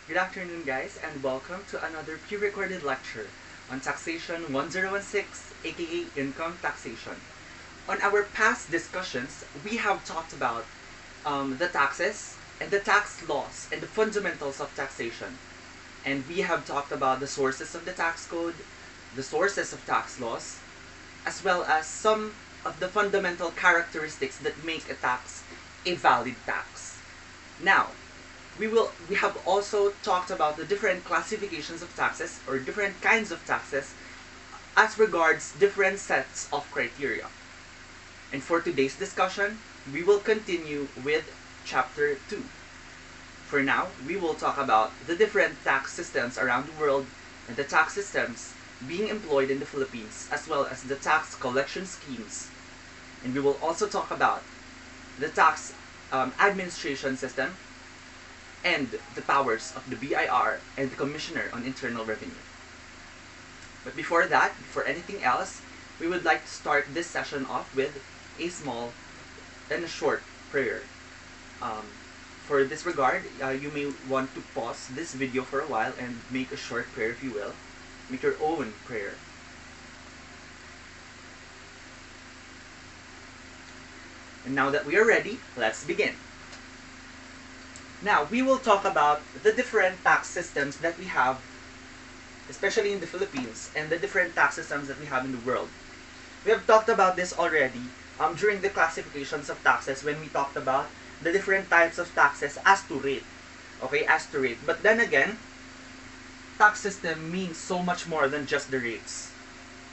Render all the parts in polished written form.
Good afternoon, guys, and welcome to another pre-recorded lecture on Taxation 1016, aka Income Taxation. On our past discussions, we have talked about the taxes and the tax laws and the fundamentals of taxation. And we have talked about the sources of the tax code, the sources of tax laws, as well as some of the fundamental characteristics that make a tax a valid tax. Now, we have also talked about the different classifications of taxes or different kinds of taxes as regards different sets of criteria. And for today's discussion, we will continue with chapter 2. For now, we will talk about the different tax systems around the world and the tax systems being employed in the Philippines, as well as the tax collection schemes. And we will also talk about the tax administration system and the powers of the BIR and the Commissioner on Internal Revenue. But before that, before anything else, we would like to start this session off with a small and a short prayer. For this regard, you may want to pause this video for a while and make a short prayer, if you will. Make your own prayer. And now that we are ready, let's begin. Now, we will talk about the different tax systems that we have, especially in the Philippines, and the different tax systems that we have in the world. We have talked about this already during the classifications of taxes when we talked about the different types of taxes as to rate. Okay, as to rate. But then again, tax system means so much more than just the rates.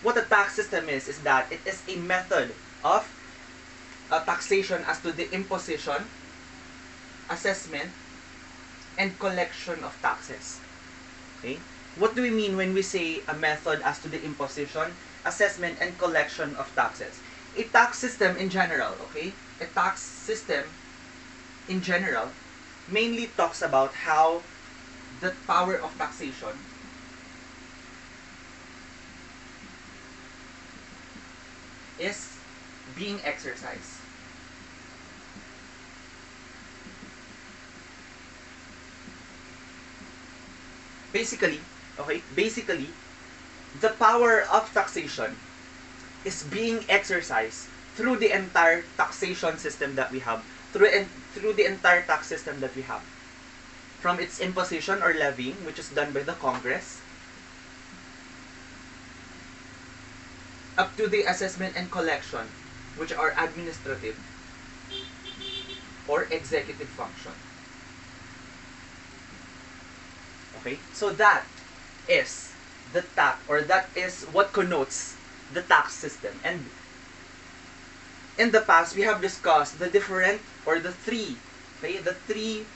What a tax system is that it is a method of taxation as to the imposition, assessment, and collection of taxes. Okay? What do we mean when we say a method as to the imposition, assessment, and collection of taxes? A tax system in general, okay? A tax system in general mainly talks about how the power of taxation is being exercised. Basically, the power of taxation is being exercised through the entire taxation system that we have, through the entire tax system that we have. From its imposition or levying, which is done by the Congress, up to the assessment and collection, which are administrative or executive function. Okay? So that is the tax, or that is what connotes the tax system. And in the past, we have discussed the different, or the three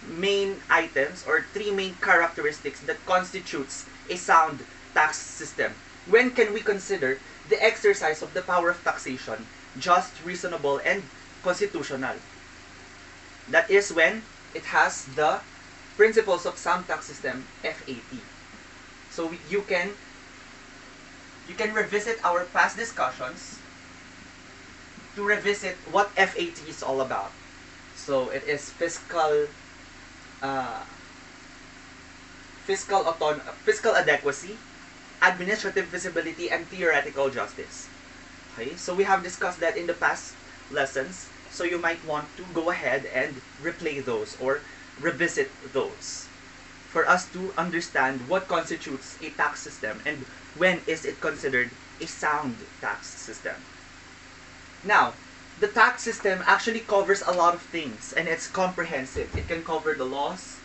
main items or three main characteristics that constitutes a sound tax system. When can we consider the exercise of the power of taxation just, reasonable, and constitutional? That is when it has the principles of sound tax system, FAT. So you can revisit our past discussions to revisit what FAT is all about. So it is fiscal adequacy, administrative feasibility, and theoretical justice. Okay, so we have discussed that in the past lessons. So you might want to go ahead and replay those or revisit those for us to understand what constitutes a tax system and when is it considered a sound tax system. Now, the tax system actually covers a lot of things and it's comprehensive. It can cover the laws,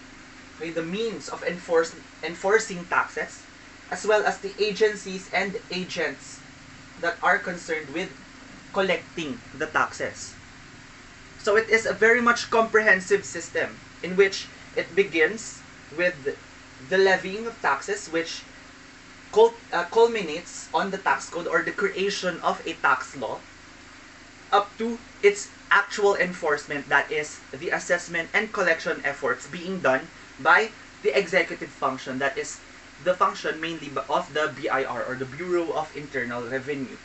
okay, the means of enforcing taxes, as well as the agencies and agents that are concerned with collecting the taxes. So it is a very much comprehensive system in which it begins with the levying of taxes, which culminates on the tax code or the creation of a tax law, up to its actual enforcement, that is the assessment and collection efforts being done by the executive function, that is the function mainly of the BIR or the Bureau of Internal Revenue.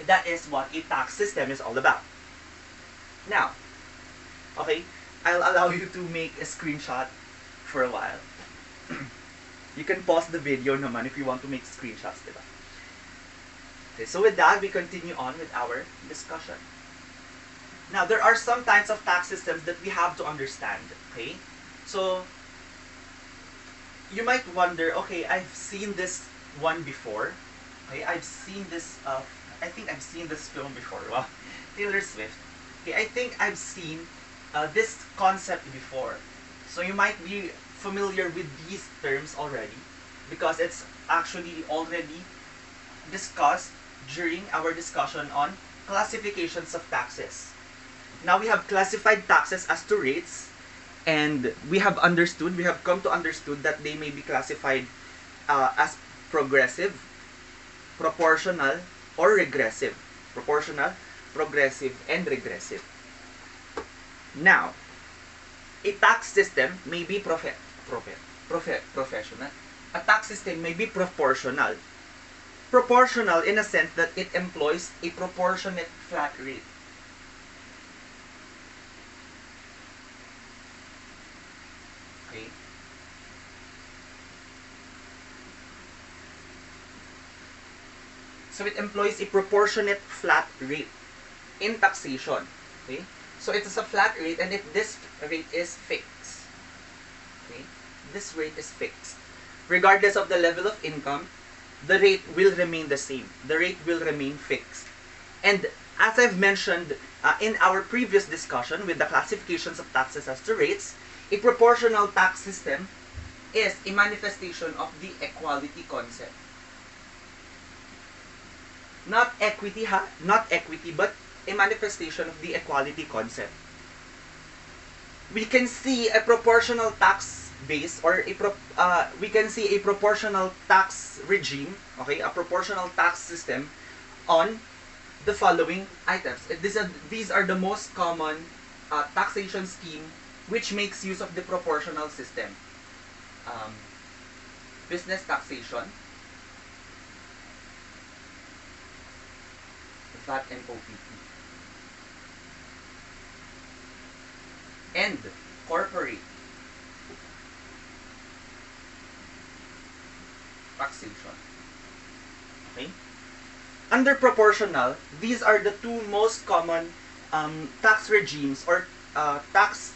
That is what a tax system is all about. Now, okay, I'll allow you to make a screenshot for a while. You can pause the video naman if you want to make screenshots, diba? Okay, so with that, we continue on with our discussion. Now, there are some types of tax systems that we have to understand, okay? So, you might wonder, okay, I've seen this one before. Okay, I've seen this, I think I've seen this film before. Well, Taylor Swift. Okay, I think I've seen this concept before. So you might be familiar with these terms already because it's actually already discussed during our discussion on classifications of taxes. Now we have classified taxes as two rates, and we have come to understood that they may be classified as progressive, proportional, or regressive. Proportional, progressive, and regressive. Now, a tax system may be professional. A tax system may be proportional. Proportional in a sense that it employs a proportionate flat rate. Okay. So it employs a proportionate flat rate in taxation. Okay. So it is a flat rate, and if this rate is fixed, okay, this rate is fixed. Regardless of the level of income, the rate will remain the same. The rate will remain fixed. And as I've mentioned in our previous discussion with the classifications of taxes as to rates, a proportional tax system is a manifestation of the equality concept. Not equity, but a manifestation of the equality concept. We can see a proportional tax base, or we can see a proportional tax regime, okay, a proportional tax system on the following items. These are the most common taxation scheme which makes use of the proportional system. Business taxation, VAT and OPT. And corporate taxation. Okay? Under proportional, these are the two most common tax regimes or tax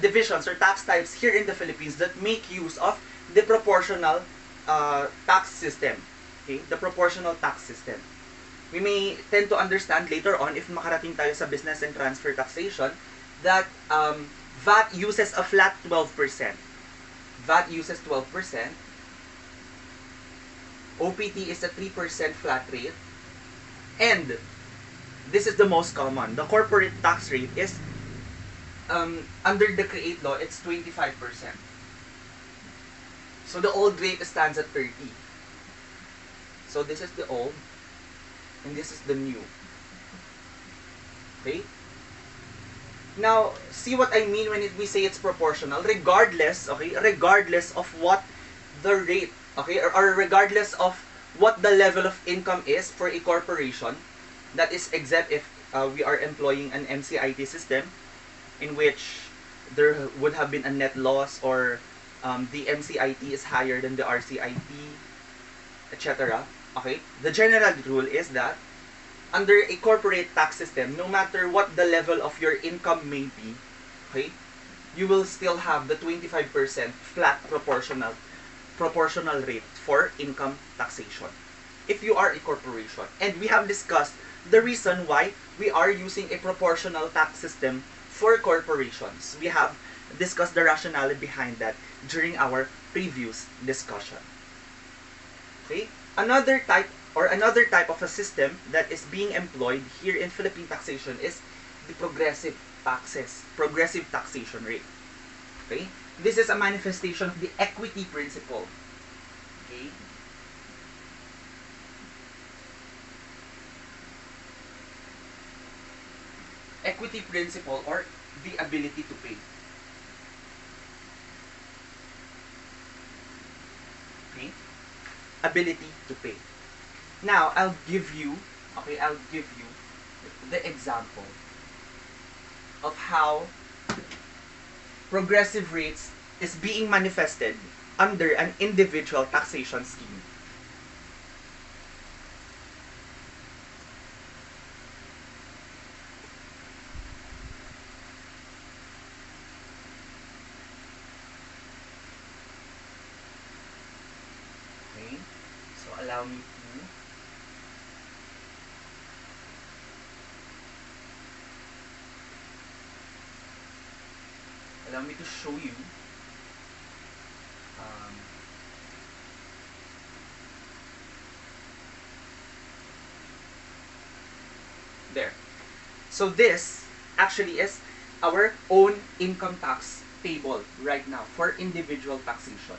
divisions or tax types here in the Philippines that make use of the proportional tax system. Okay? The proportional tax system. We may tend to understand later on, if makarating tayo sa business and transfer taxation, that VAT uses a flat 12%. VAT uses 12%. OPT is a 3% flat rate. And this is the most common. The corporate tax rate is, under the CREATE law, it's 25%. So the old rate stands at 30. So this is the old, and this is the new. Okay? Now, see what I mean when we say it's proportional. Regardless, okay, regardless of what the rate, okay, or regardless of what the level of income is for a corporation, that is except if we are employing an MCIT system in which there would have been a net loss, or the MCIT is higher than the RCIT, etc. Okay, the general rule is that under a corporate tax system, no matter what the level of your income may be, okay, you will still have the 25% flat proportional rate for income taxation if you are a corporation. And we have discussed the reason why we are using a proportional tax system for corporations. We have discussed the rationale behind that during our previous discussion. Okay? Another type of a system that is being employed here in Philippine taxation is the progressive taxation rate. Okay? This is a manifestation of the equity principle. Okay? Equity principle, or the ability to pay. Okay? Ability to pay. Now, I'll give you the example of how progressive rates is being manifested under an individual taxation scheme. Okay, so allow me to show you um, there. So this actually is our own income tax table right now for individual taxation.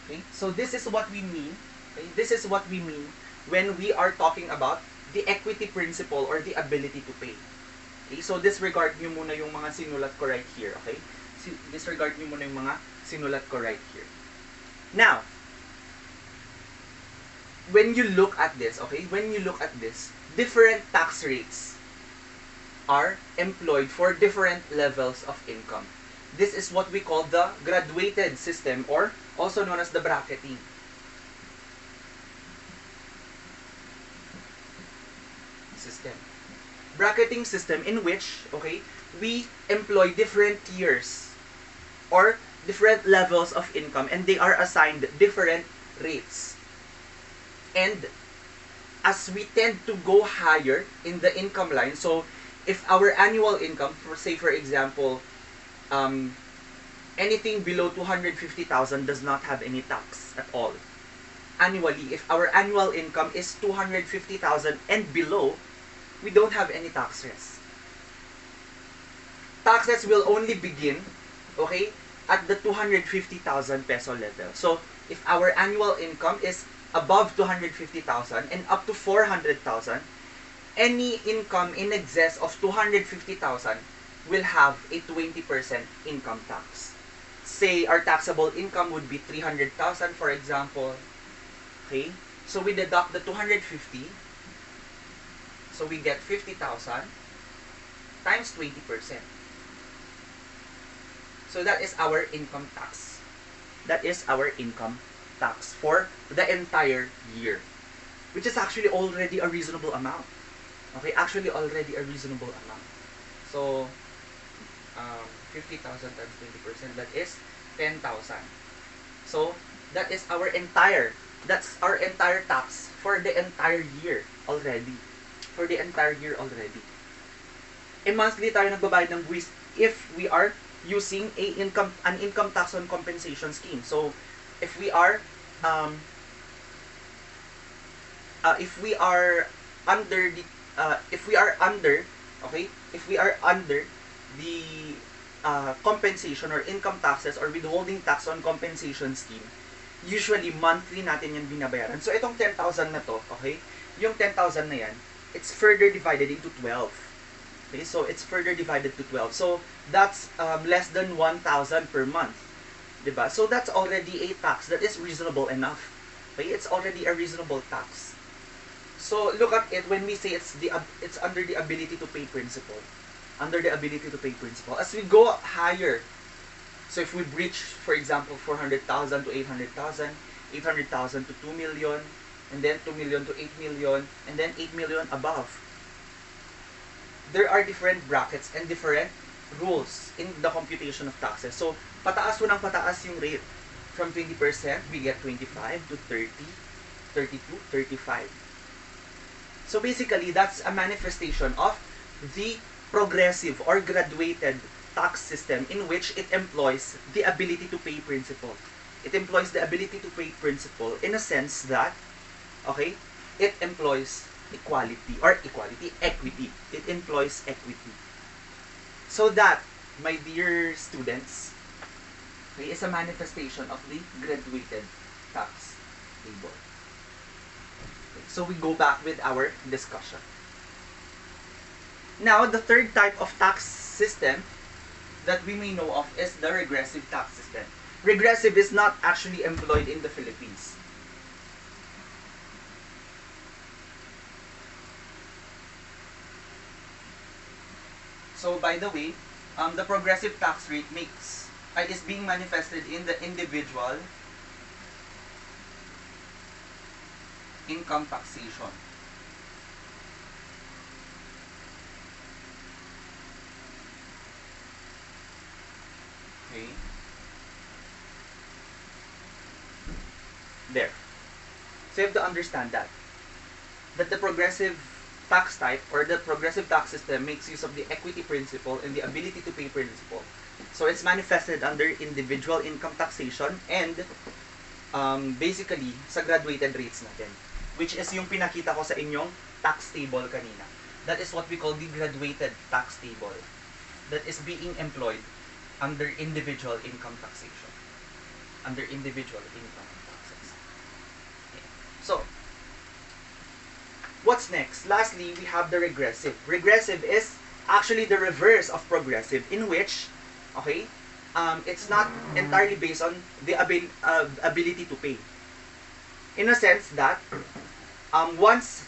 Okay, so this is what we mean. Okay, this is what we mean when we are talking about the equity principle or the ability to pay. Okay, so disregard nyo muna yung mga sinulat ko right here. Okay, disregard nyo muna yung mga sinulat ko right here. Now, when you look at this, okay, when you look at this, different tax rates are employed for different levels of income. This is what we call the graduated system, or also known as the bracketing system. Bracketing system in which, okay, we employ different tiers or different levels of income, and they are assigned different rates. And as we tend to go higher in the income line, so if our annual income, for example, anything below 250,000 does not have any tax at all. Annually, if our annual income is 250,000 and below, we don't have any taxes. Taxes will only begin, okay, at the 250,000 peso level. So if our annual income is above 250,000 and up to 400,000, any income in excess of 250,000 will have a 20% income tax. Say our taxable income would be 300,000, for example. Okay, so we deduct the 250, so we get 50,000 times 20%. So that is our income tax. That is our income tax for the entire year, which is actually already a reasonable amount. Okay, actually already a reasonable amount. So 50,000 times 20%, that is 10,000. So that is our entire, that's our entire tax for the entire year already. For the entire year already. E monthly tayo nagbabayad ng buwis if we are using an income tax on compensation scheme. So if we are under the compensation or income taxes or withholding tax on compensation scheme, usually monthly natin yan binabayaran. So itong 10,000 na to, okay, yung 10,000 na yan, it's further divided into 12. Okay, so it's further divided to 12. So that's less than 1,000 per month. Diba? So that's already a tax that is reasonable enough. Okay, it's already a reasonable tax. So look at it when we say it's under the ability to pay principle. Under the ability to pay principle. As we go higher, so if we breach, for example, 400,000 to 800,000, 800,000 to 2 million, and then 2 million to 8 million, and then 8 million above, there are different brackets and different rules in the computation of taxes. So pataas po ng pataas yung rate. From 20%, we get 25 to 30, 32, 35. So basically, that's a manifestation of the progressive or graduated tax system in which it employs the ability to pay principle. It employs the ability to pay principle in a sense that, okay, it employs equity. It employs equity. So that, my dear students, okay, is a manifestation of the graduated tax table. Okay, so we go back with our discussion. Now, the third type of tax system that we may know of is the regressive tax system. Regressive is not actually employed in the Philippines. So, by the way, the progressive tax rate makes is being manifested in the individual income taxation. Okay. There. So you have to understand that the progressive tax type or the progressive tax system makes use of the equity principle and the ability to pay principle. So it's manifested under individual income taxation and basically sa graduated rates natin, which is yung pinakita ko sa inyong tax table kanina. That is what we call the graduated tax table that is being employed under individual income taxation. Under individual income taxes. Okay. So, what's next? Lastly, we have the regressive. Regressive is actually the reverse of progressive, in which, okay, it's not entirely based on the ability to pay. In a sense that once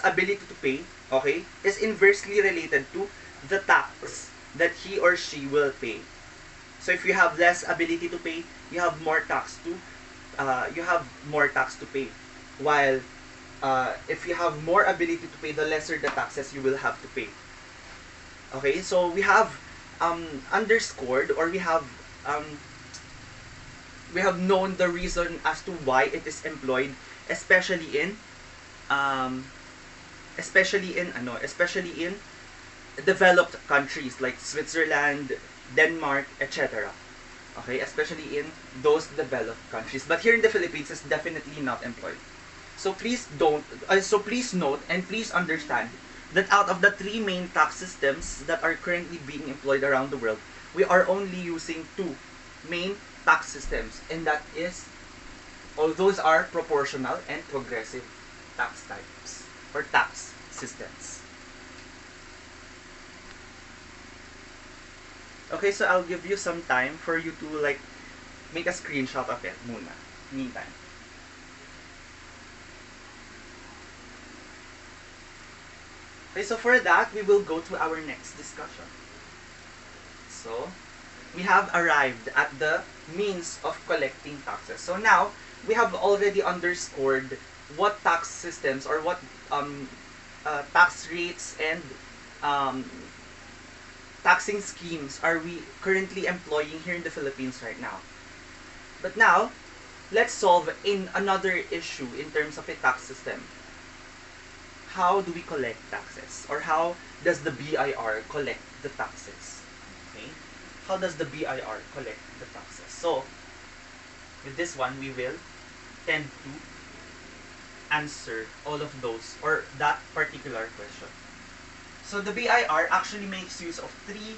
ability to pay, okay, is inversely related to the tax that he or she will pay. So if you have less ability to pay, you have more tax to pay. While if you have more ability to pay, the lesser the taxes you will have to pay. Okay, so we have underscored, or we have known the reason as to why it is employed, especially in developed countries like Switzerland, Denmark, etc. Okay, especially in those developed countries. But here in the Philippines, it's definitely not employed. So please note and please understand that out of the three main tax systems that are currently being employed around the world, we are only using two main tax systems, and that is, all those are proportional and progressive tax types or tax systems. Okay, so I'll give you some time for you to like make a screenshot of it muna. Meantime. Okay, so for that, we will go to our next discussion. So, we have arrived at the means of collecting taxes. So now, we have already underscored what tax systems or what tax rates and taxing schemes are we currently employing here in the Philippines right now. But now, let's solve another issue in terms of a tax system. How do we collect taxes? Or how does the BIR collect the taxes? Okay? How does the BIR collect the taxes? So, with this one, we will tend to answer all of those or that particular question. So, the BIR actually makes use of three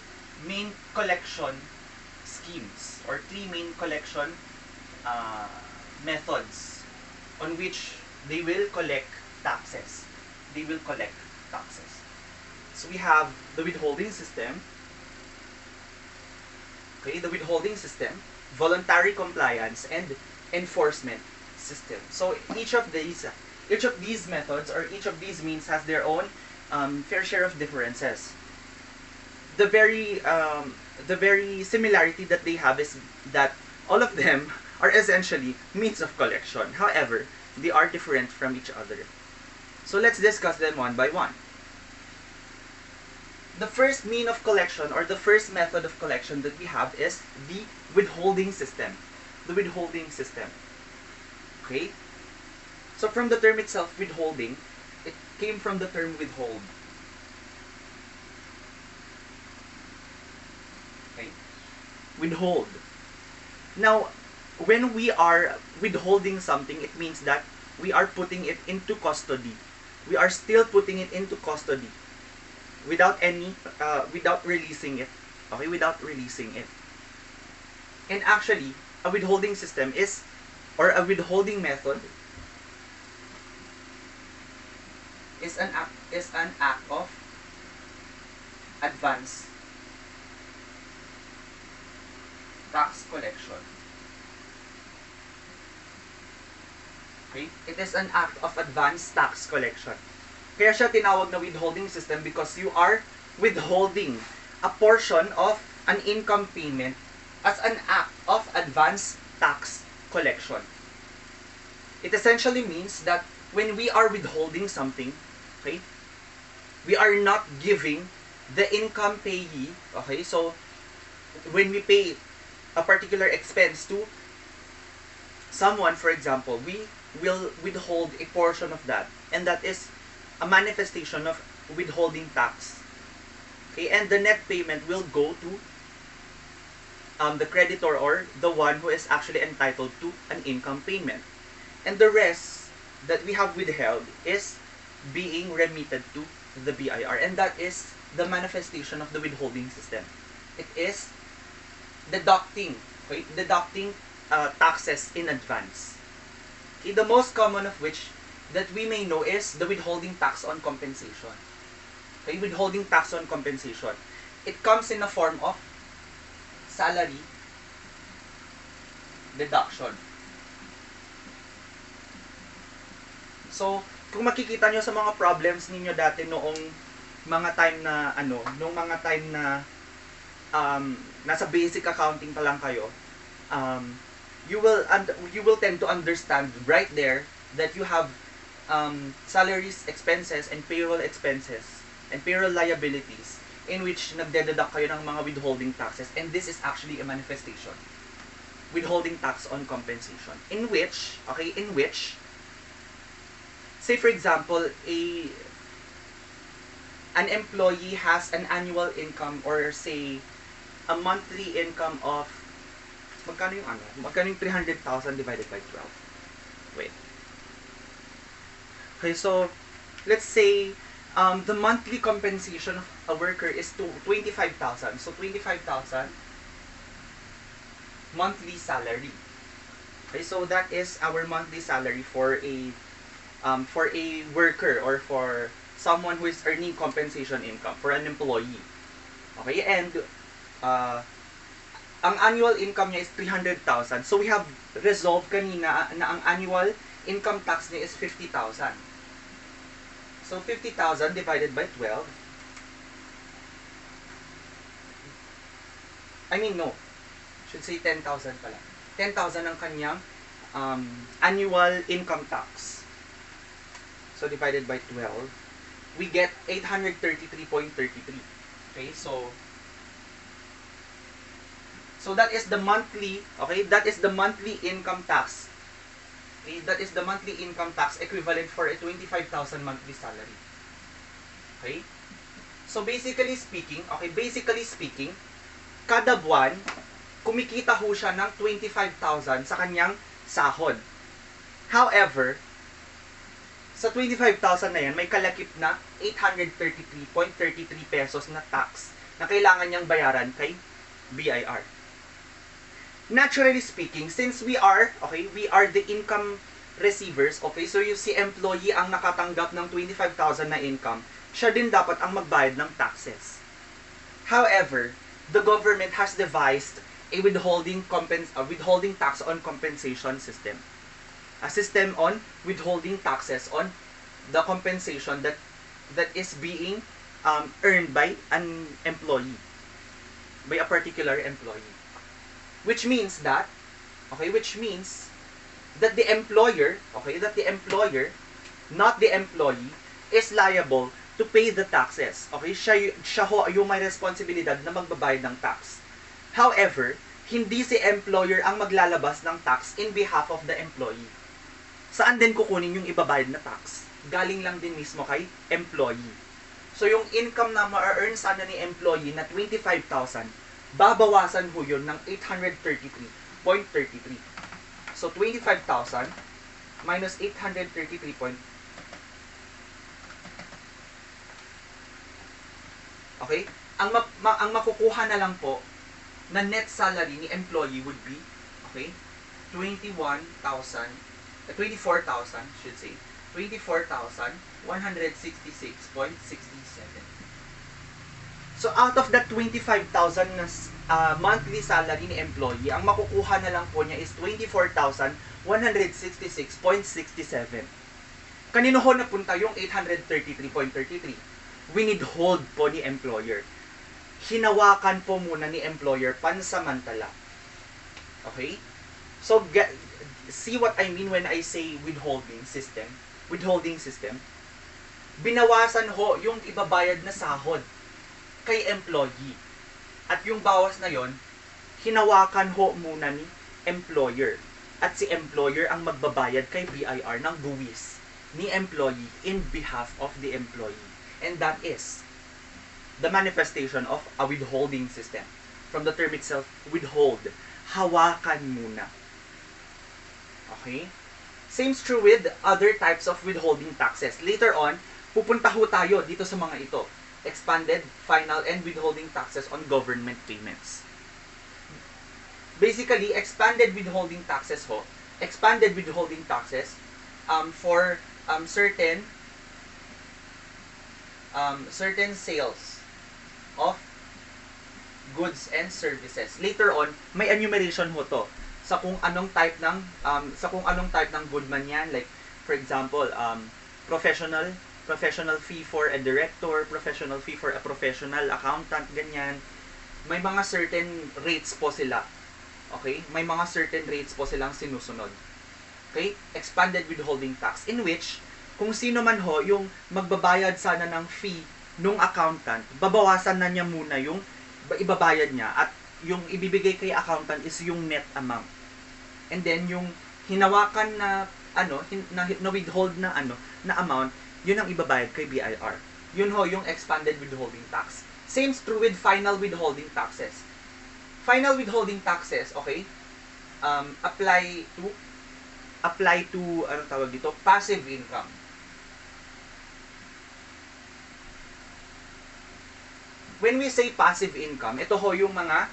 main collection schemes or three main collection methods on which they will collect taxes. So we have the withholding system. Okay, the withholding system, voluntary compliance, and enforcement system. So each of these methods or each of these means has their own fair share of differences. The very similarity that they have is that all of them are essentially means of collection. However, they are different from each other. So let's discuss them one by one. The first mean of collection or the first method of collection that we have is the withholding system. The withholding system. Okay? So from the term itself, withholding, it came from the term withhold. Okay? Withhold. Now, when we are withholding something, it means that we are putting it into custody. We are still putting it into custody without releasing it. Okay, without releasing it. And actually, a withholding system is, or a withholding method is an act of advance tax collection. Okay? It is an act of advanced tax collection. Kaya siya tinawag na withholding system because you are withholding a portion of an income payment as an act of advance tax collection. It essentially means that when we are withholding something, okay, we are not giving the income payee, okay, so when we pay a particular expense to someone, for example, we will withhold a portion of that, and that is a manifestation of withholding tax. Okay, and the net payment will go to the creditor or the one who is actually entitled to an income payment. And the rest that we have withheld is being remitted to the BIR, and that is the manifestation of the withholding system. It is deducting, okay, deducting taxes in advance. Okay, the most common of which that we may know is the withholding tax on compensation. Okay, withholding tax on compensation. It comes in a form of salary deduction. So, kung makikita nyo sa mga problems ninyo dati noong mga time na noong mga time na nasa basic accounting pa lang kayo, you will tend to understand right there that you have salaries expenses and payroll expenses and payroll liabilities in which nagdededuct kayo ng mga withholding taxes, and this is actually a manifestation. Withholding tax on compensation. In which, say for example, an employee has an annual income or say a monthly income of magkano yung 300,000 divided by 12. Wait. Okay, so let's say the monthly compensation of a worker is 25,000. So 25,000 monthly salary. Okay, so that is our monthly salary for a worker or for someone who is earning compensation income, for an employee. Okay, and ang annual income niya is 300,000. So we have resolved kanina na ang annual income tax niya is 50,000. So 50,000 divided by 12. Should say 10,000 pala. 10,000 ang kanyang annual income tax. So divided by 12, we get 833.33. Okay, so that is the monthly, okay, that is the monthly income tax. Okay, that is the monthly income tax equivalent for a 25,000 monthly salary. Okay? So basically speaking, kada buwan kumikita ho siya ng 25,000 sa kanyang sahod. However, sa 25,000 na yan, may kalakip na 833.33 pesos na tax na kailangan niyang bayaran kay BIR. Naturally speaking, since we are the income receivers, okay, so you see employee ang nakatanggap ng 25,000 na income, siya din dapat ang magbayad ng taxes. However, the government has devised a withholding tax on compensation system. A system on withholding taxes on the compensation that is being earned by an employee, by a particular employee. Which means that the employer, not the employee, is liable to pay the taxes. Okay, siya ho yung may responsibilidad na magbabayad ng tax. However, hindi si employer ang maglalabas ng tax in behalf of the employee. Saan din kukunin yung ibabayad na tax? Galing lang din mismo kay employee. So yung income na ma-earn sana ni employee na 25,000, babawasan ho yun ng 833.33. So 25,000 minus 833. Okay? Ang makukuha na lang po na net salary ni employee would be, okay, 24,000 should say, 24,166.67. So out of that 25,000 na monthly salary ni employee, ang makukuha na lang po niya is 24,166.67. Kanino ho napunta yung 833.33? Withhold po ni employer. hinawakan po muna ni employer pansamantala. Okay? So, see what I mean when I say withholding system? Withholding system. Binawasan ho yung ibabayad na sahod kay employee. At yung bawas na yon, hinawakan ho muna ni employer. At si employer ang magbabayad kay BIR ng buwis ni employee in behalf of the employee. And that is the manifestation of a withholding system. From the term itself, withhold. Hawakan muna. Okay? Same's true with other types of withholding taxes. Later on, pupunta ho tayo dito sa mga ito. Expanded, final, and withholding taxes on government payments. Basically, expanded withholding taxes ho. Expanded withholding taxes for certain sales of goods and services. Later on, may enumeration ho to sa kung anong type ng good man yan, like for example, professional fee for a director, professional fee for a professional accountant, ganyan. May mga certain rates po sila. Okay? May mga certain rates po silang sinusunod. Okay? Expanded withholding tax, in which kung sino man ho yung magbabayad sana ng fee nung accountant, babawasan na niya muna yung ibabayad niya, at yung ibibigay kay accountant is yung net amount. And then yung hinawakan na na withhold na amount, yun ang ibabayad kay BIR. Yun ho yung expanded withholding tax. Same true with final withholding taxes. Final withholding taxes, okay? Apply to anong tawag dito? Passive income. When we say passive income, ito ho yung mga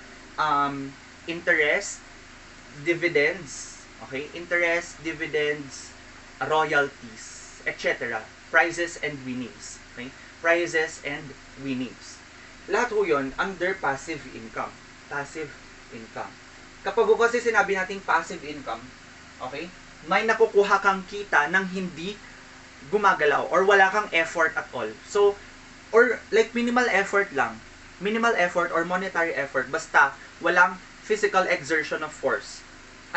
interest, dividends, okay? Interest, dividends, royalties, etc. Prizes and winnings, okay? Prizes and winnings. Lahat ho yun under passive income. Passive income. Kapag ho kasi sinabi nating passive income, okay? May nakukuha kang kita nang hindi gumagalaw or wala kang effort at all. So, or like minimal effort lang. Minimal effort or monetary effort, basta walang physical exertion of force.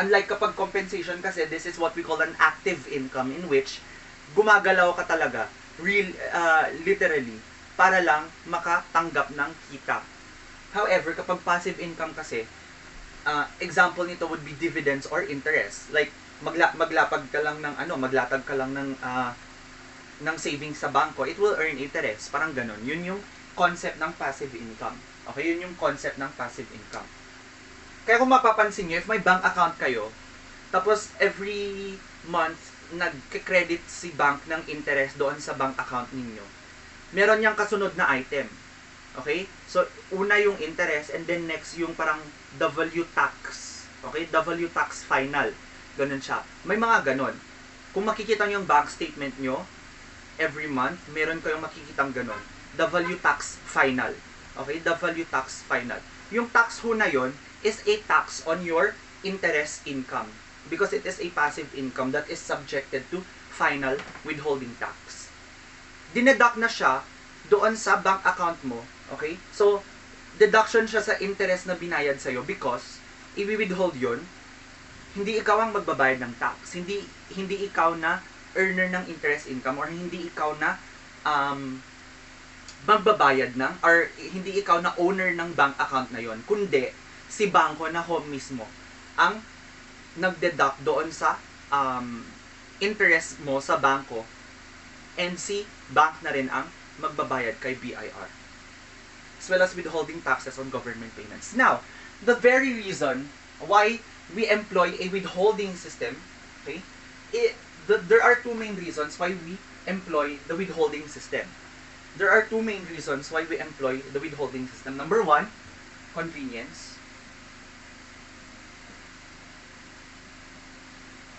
Unlike kapag compensation kasi, this is what we call an active income, in which gumagalaw ka talaga, literally, para lang makatanggap ng kita. However, kapag passive income kasi, example nito would be dividends or interest. Like, maglatag ka lang ng savings sa bangko, it will earn interest. Parang ganun. Yun yung concept ng passive income. Okay, yun yung concept ng passive income. Kaya kung mapapansin nyo, if may bank account kayo, tapos every month, nagke-credit si bank ng interest doon sa bank account ninyo, meron niyang kasunod na item. Okay? So, una yung interest, and then next yung parang W tax. Okay? W tax final. Ganun siya. May mga ganun. Kung makikita nyo yung bank statement nyo, every month, meron kayong makikitang ganun. W tax final. Okay? W tax final. Yung tax ho na yon is a tax on your interest income, because it is a passive income that is subjected to final withholding tax. Dineduct na siya doon sa bank account mo. Okay? So, deduction siya sa interest na binayad sa'yo because i-withhold yon. Hindi ikaw ang magbabayad ng tax. Hindi ikaw na earner ng interest income, or hindi ikaw na magbabayad ng, or hindi ikaw na owner ng bank account na yon, kundi si bangko na home mismo ang nagdeduct doon sa interest mo sa bangko, and si bank na rin ang magbabayad kay BIR, as well as withholding taxes on government payments. Now, the very reason why we employ a withholding system, okay, there are two main reasons why we employ the withholding system. There are two main reasons why we employ the withholding system. Number one, convenience.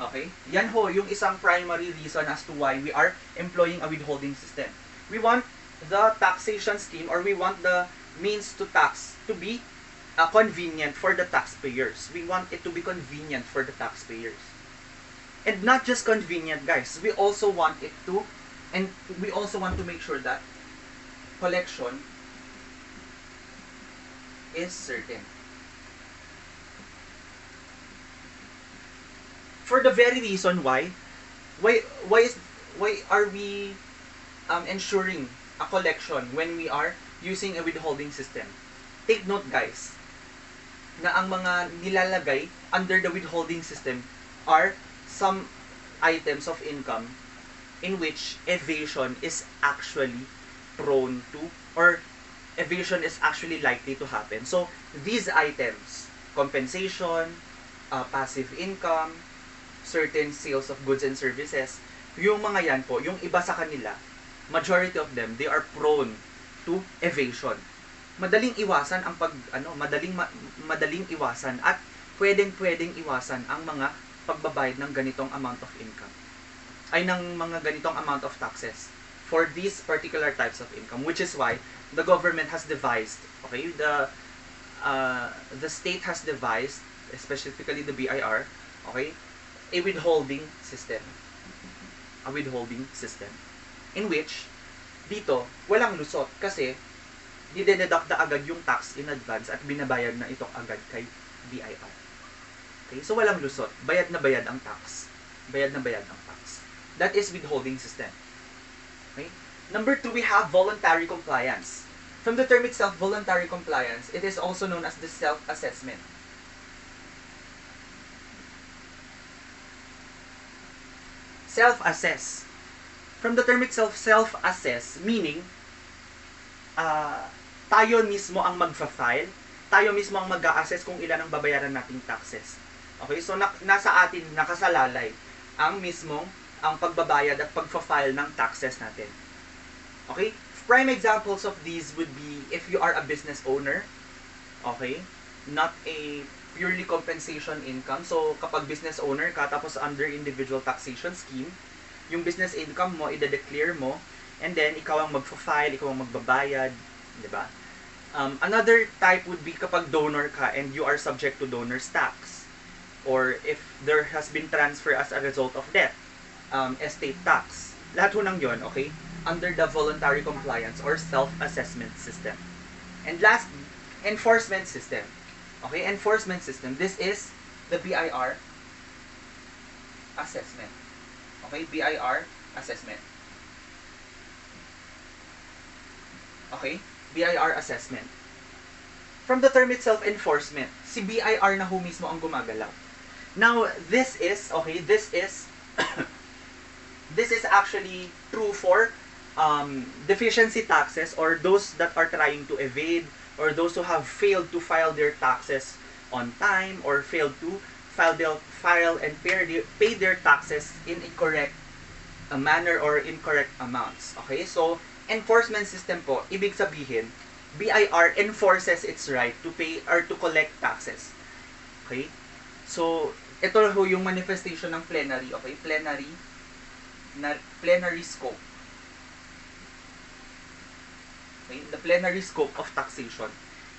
Okay? Yan ho, yung isang primary reason as to why we are employing a withholding system. We want the taxation scheme, or we want the means to tax to be convenient for the taxpayers. We want it to be convenient for the taxpayers. And not just convenient, guys. We also want it to, and we also want to make sure that collection is certain. For the very reason why why are we ensuring a collection when we are using a withholding system? Take note, guys, na ang mga nilalagay under the withholding system are some items of income in which evasion is actually prone to, or evasion is actually likely to happen. So, these items, compensation, passive income, certain sales of goods and services, yung mga yan po, yung iba sa kanila, majority of them, they are prone to evasion. Madaling iwasan ang madaling iwasan at pwedeng iwasan ang mga pagbabayad ng ganitong amount of income. Ay ng mga ganitong amount of taxes for these particular types of income, which is why the government has devised, okay, the state has devised, specifically the BIR, okay, a withholding system. A withholding system in which dito walang lusot kasi dideduct na agad yung tax in advance at binabayad na ito agad kay BIR. Okay? So walang lusot. Bayad na bayad ang tax. Bayad na bayad ang tax. That is withholding system. Okay? Number 2, we have voluntary compliance. From the term itself, voluntary compliance, it is also known as the self-assessment. Self-assess. From the term itself, self-assess, meaning, tayo mismo ang magfa-file, tayo mismo ang mag-a-assess kung ilan ang babayaran nating taxes. Okay, so nasa atin, nakasalalay ang mismong ang pagbabayad at pagfa-file ng taxes natin. Okay, prime examples of these would be if you are a business owner, okay, not a purely compensation income. So, kapag business owner ka, tapos under individual taxation scheme, yung business income mo, ide-declare mo, and then, ikaw ang magfa-file, ikaw ang magbabayad, di ba? Another type would be kapag donor ka and you are subject to donor's tax. Or if there has been transfer as a result of death, estate tax. Lahat ho ng yun, okay? Under the voluntary compliance or self-assessment system. And lastly, enforcement system. Okay, enforcement system. This is the BIR assessment. Okay, BIR assessment. Okay, BIR assessment. From the term itself, enforcement. Si BIR na ho mismo ang gumagalaw. Now, this is, okay, this is actually true for deficiency taxes or those that are trying to evade or those who have failed to file their taxes on time or failed to file and pay their taxes in a correct manner or incorrect amounts. Okay? So, enforcement system po, ibig sabihin, BIR enforces its right to pay or to collect taxes. Okay? So, ito ho yung manifestation ng plenary. Okay? Plenary scope. Okay? The plenary scope of taxation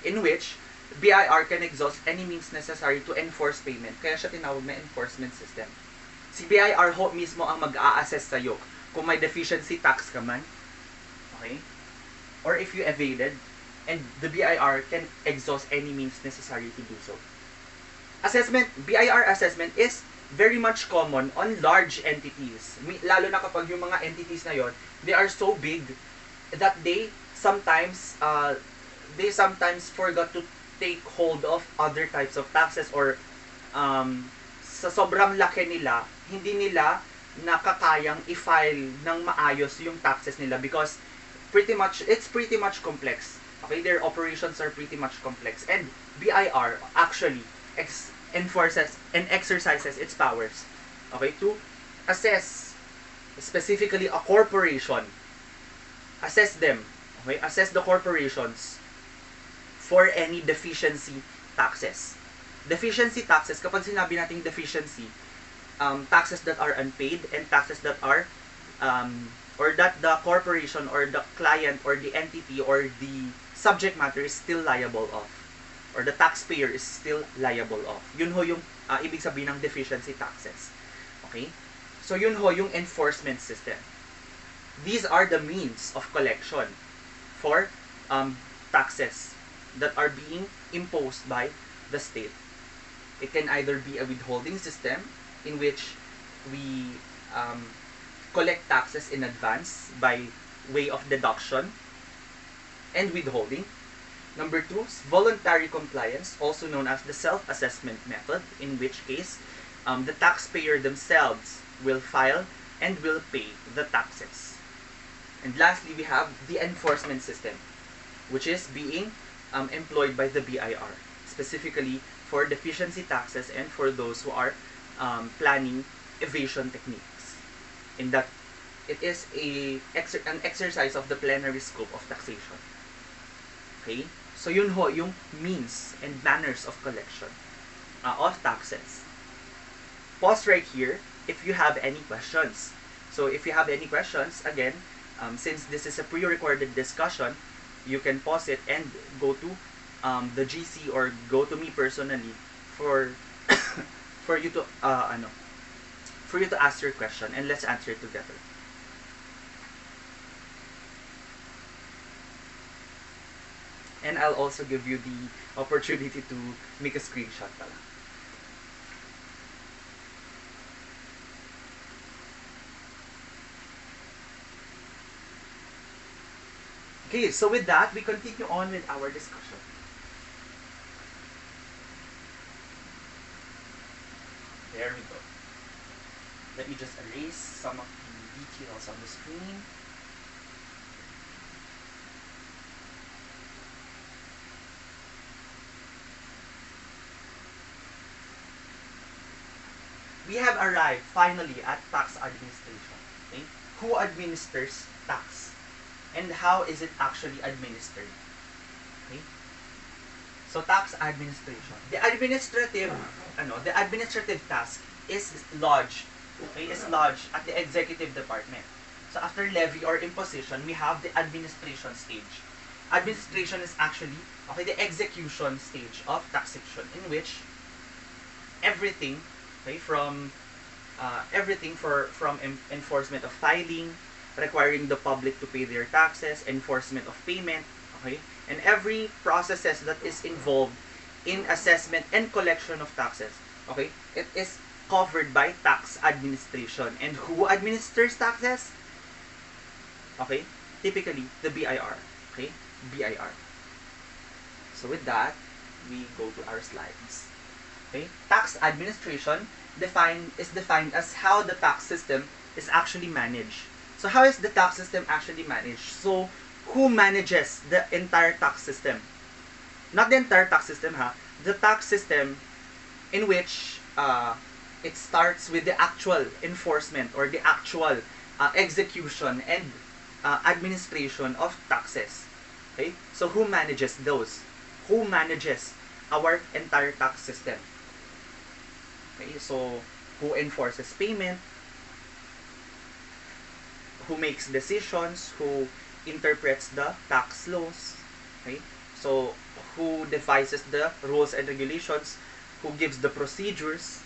in which BIR can exhaust any means necessary to enforce payment. Kaya siya tinawag na enforcement system. Si BIR ho mismo ang mag-a-assess sa'yo kung may deficiency tax ka man, okay? Or if you evaded, and the BIR can exhaust any means necessary to do so. BIR assessment is very much common on large entities. Lalo na kapag yung mga entities na yon, they are so big that they sometimes forgot to take hold of other types of taxes or sa sobrang laki nila, hindi nila nakakayang i-file ng maayos yung taxes nila because it's pretty much complex. Okay, their operations are pretty much complex and BIR actually enforces and exercises its powers, okay, to assess specifically a corporation, assess them, okay, assess the corporations for any deficiency taxes. Deficiency taxes, kapag sinabi nating deficiency, taxes that are unpaid and taxes that are or that the corporation or the client or the entity or the subject matter is still liable of, or the taxpayer is still liable of. Yun ho yung ibig sabihin ng deficiency taxes. Okay? So yun ho yung enforcement system. These are the means of collection for taxes that are being imposed by the state. It can either be a withholding system in which we collect taxes in advance by way of deduction and withholding. Number two is voluntary compliance, also known as the self-assessment method, in which case the taxpayer themselves will file and will pay the taxes. And lastly, we have the enforcement system, which is being employed by the BIR, specifically for deficiency taxes and for those who are planning evasion techniques. In that, it is an exercise of the plenary scope of taxation. Okay? So yun ho, yung means and manners of collection of taxes. Pause right here if you have any questions. So if you have any questions, again, since this is a pre-recorded discussion, you can pause it and go to the GC or go to me personally for for you to ask your question, and let's answer it together. And I'll also give you the opportunity to make a screenshot pala. Okay, so with that, we continue on with our discussion. There we go. Let me just erase some of the details on the screen. We have arrived finally at tax administration. Okay? Who administers tax? And how is it actually administered? Okay? So tax administration. The administrative task is lodged, okay, at the executive department. So after levy or imposition, we have the administration stage. Administration is actually, okay, the execution stage of taxation, in which everything, okay, from enforcement of filing, requiring the public to pay their taxes, enforcement of payment, okay, and every processes that is involved in assessment and collection of taxes, okay, it is covered by tax administration. And who administers taxes? Okay, typically the BIR, okay, BIR. So with that, we go to our slides. Okay, tax administration is defined as how the tax system is actually managed. So how is the tax system actually managed? So who manages the entire tax system? Not the entire tax system, the tax system in which it starts with the actual enforcement or the actual execution and administration of taxes. Okay? So who manages those? Who manages our entire tax system? Okay? So who enforces payment? Who makes decisions? Who interprets the tax laws? Okay? So who devises the rules and regulations? Who gives the procedures?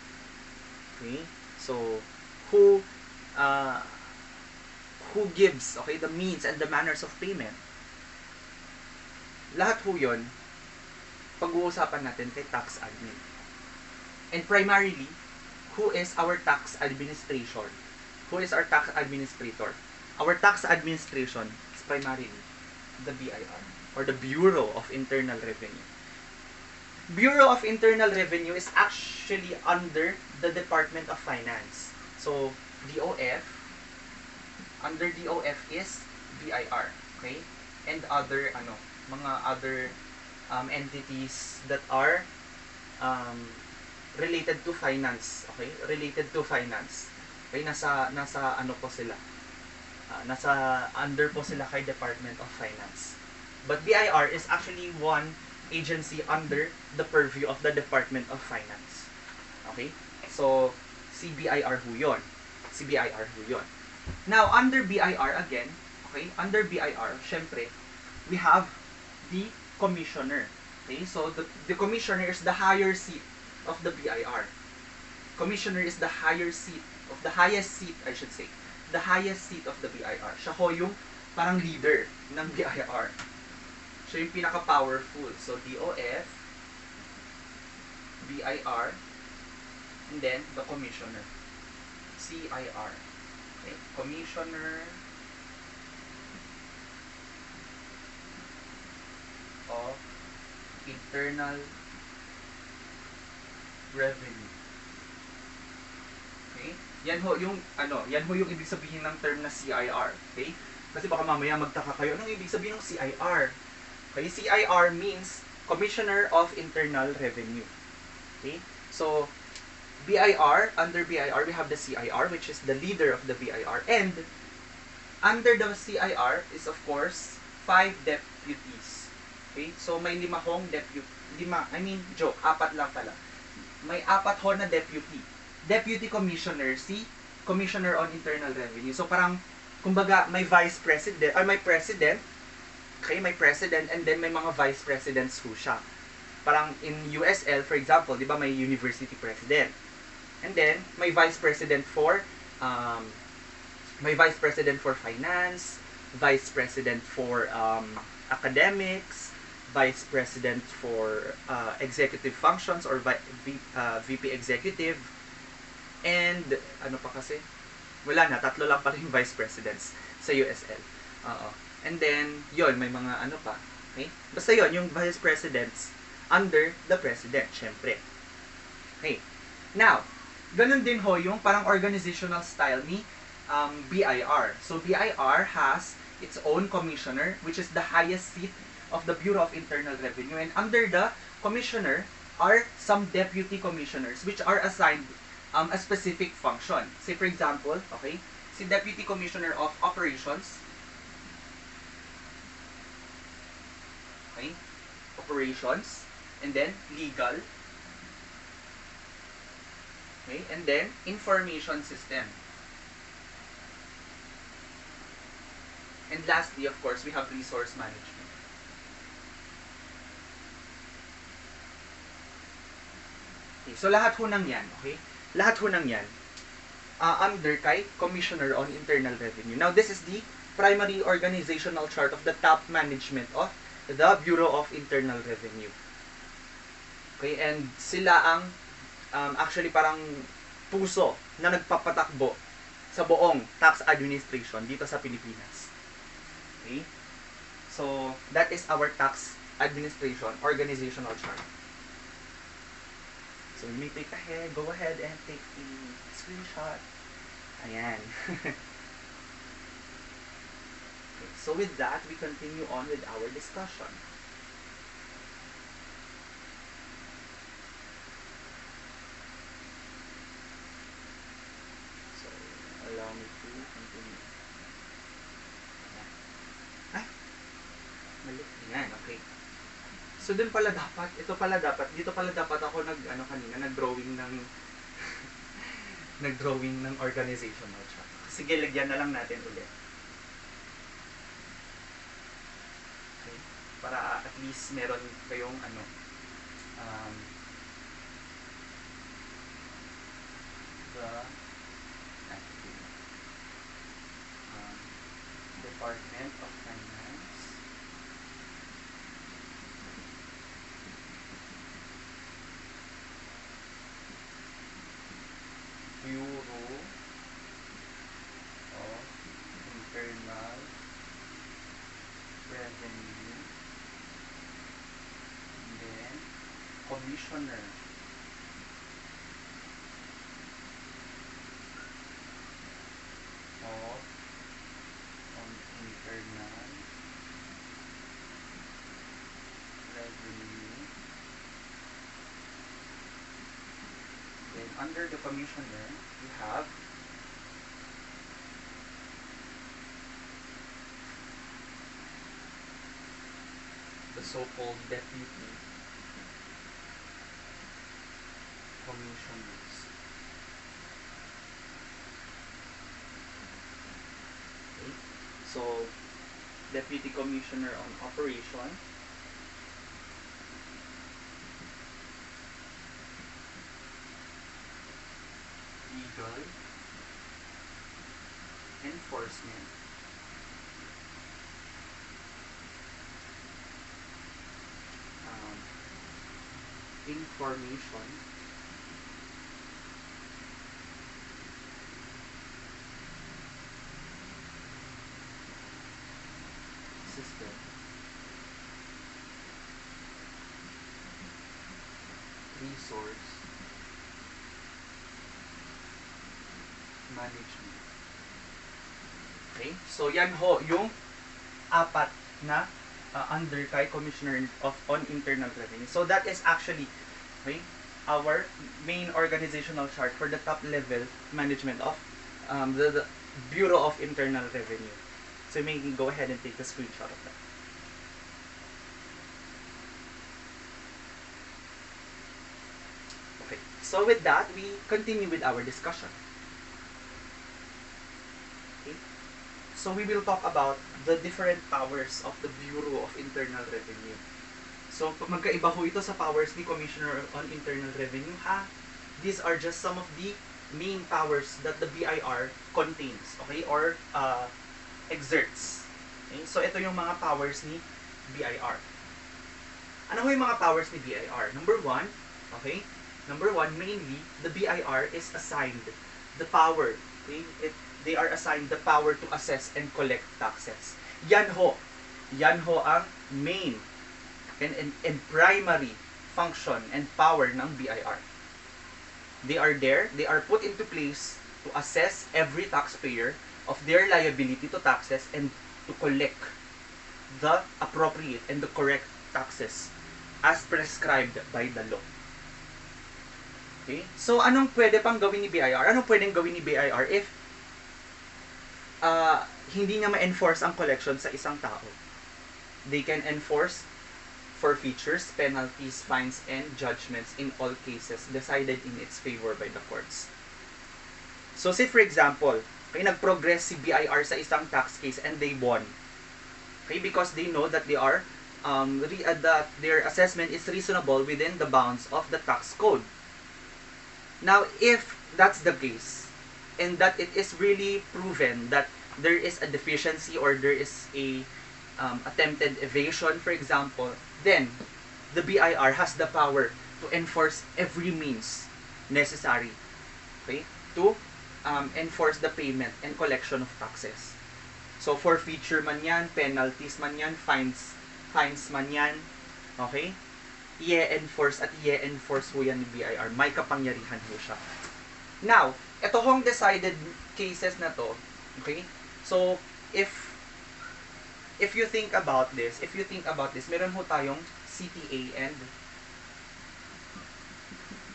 Okay? So who gives, okay, the means and the manners of payment? Lahat ho yun, pag-uusapan natin kay tax admin. And primarily, who is our tax administration? Who is our tax administrator? Our tax administration is primarily the BIR, or the Bureau of Internal Revenue. Bureau of Internal Revenue is actually under the Department of Finance. So, DOF, under DOF is BIR, okay? And other, mga other entities that are related to finance, okay? Related to finance. Okay, nasa po sila. Nasa under po sila kay Department of Finance. But BIR is actually one agency under the purview of the Department of Finance. Okay? So, CBIR ho yun. CBIR ho yun. Now, under BIR again, okay, under BIR, syempre, we have the commissioner. Okay? So, the commissioner is the higher seat of the BIR. Commissioner is the higher seat, of the highest seat, I should say. The highest seat of the BIR. Siya ho yung parang leader ng BIR. Siya yung pinaka-powerful. So, DOF, BIR, and then the commissioner. CIR. Okay? Commissioner of Internal Revenue. Okay? Yan ho yung ibig sabihin ng term na CIR. Okay? Kasi baka mamaya magtaka kayo, anong ibig sabihin ng CIR? Okay? CIR means Commissioner of Internal Revenue. Okay? So, BIR, under BIR, we have the CIR, which is the leader of the BIR. And, under the CIR is, of course, 5 deputies. Okay? So, may 5 hong apat lang pala. May 4 ho na deputy. Deputy Commissioner, si Commissioner on Internal Revenue. So, parang, kumbaga, may Vice President, or may President, okay, may President, and then may mga Vice Presidents ho siya. Parang in USL, for example, di ba may University President. And then, may Vice President for Finance, Vice President for Academics, Vice President for Executive Functions or VP Executive. And, ano pa kasi? Wala na, 3 lang pa rin Vice Presidents sa USL. And then, yon may mga ano pa. Okay? Basta yon yung Vice Presidents under the President, syempre. Okay. Now, ganun din ho yung parang organizational style ni BIR. So, BIR has its own commissioner, which is the highest seat of the Bureau of Internal Revenue. And under the commissioner are some deputy commissioners, which are assigned a specific function. Say, for example, okay, si Deputy Commissioner of Operations, okay, Operations, and then legal, okay, and then information system. And lastly, of course, we have resource management. Okay, so lahat ho nang yan, okay? Lahat ho nang yan under kay Commissioner on Internal Revenue. Now, this is the primary organizational chart of the top management of the Bureau of Internal Revenue. Okay, and sila ang actually parang puso na nagpapatakbo sa buong tax administration dito sa Pilipinas. Okay? So, that is our tax administration organizational chart. So, you may take ahead, go ahead and take the screenshot. Ayan. Okay, so, with that, we continue on with our discussion. Allow me to continue. Ay! Mali. Yan, okay. So, dito pala dapat ako nag-drawing ng organizational chart. Sige, lagyan na lang natin ulit. Okay. Para at least meron kayong Department of Finance, Bureau of Internal Revenue, and then Commissioner of Internal Revenue. Then under the Commissioner, we have the so-called Deputy Commissioners. Okay. So, Deputy Commissioner on Operation, Legal, Enforcement, information system resource management. Okay? So, yan ho yung apat na under kay Commissioner of on Internal Revenue. So, that is actually, okay, our main organizational chart for the top level management of the Bureau of Internal Revenue. So, you may go ahead and take a screenshot of that. Okay. So, with that, we continue with our discussion. So we will talk about the different powers of the Bureau of Internal Revenue. So magkaiba ho ito sa powers ni Commissioner on Internal Revenue, ha? These are just some of the main powers that the BIR contains, okay, or exerts. Okay? So ito yung mga powers ni BIR. Ano ho yung mga powers ni BIR? Number one, okay? Number one, mainly, the BIR is assigned the power, okay? They are assigned the power to assess and collect taxes. Yan ho ang main and primary function and power ng BIR. They are there, they are put into place to assess every taxpayer of their liability to taxes and to collect the appropriate and the correct taxes as prescribed by the law. Okay? So, anong pwede pang gawin ni BIR? Anong pwedeng gawin ni BIR if hindi niya ma-enforce ang collection sa isang tao? They can enforce forfeitures, penalties, fines, and judgments in all cases decided in its favor by the courts. So, say for example, okay, nag-progress si BIR sa isang tax case and they won. Okay, because they know that they are that their assessment is reasonable within the bounds of the tax code. Now, if that's the case, and that it is really proven that there is a deficiency or there is a attempted evasion, for example, then the BIR has the power to enforce every means necessary, okay, to enforce the payment and collection of taxes. So, forfeiture man yan, penalties man yan, fines man yan, okay, i-enforce at i-enforce ho yan ni BIR. May kapangyarihan ho siya. Now, ito hong decided cases na to, okay? So, if you think about this, meron ho tayong CTA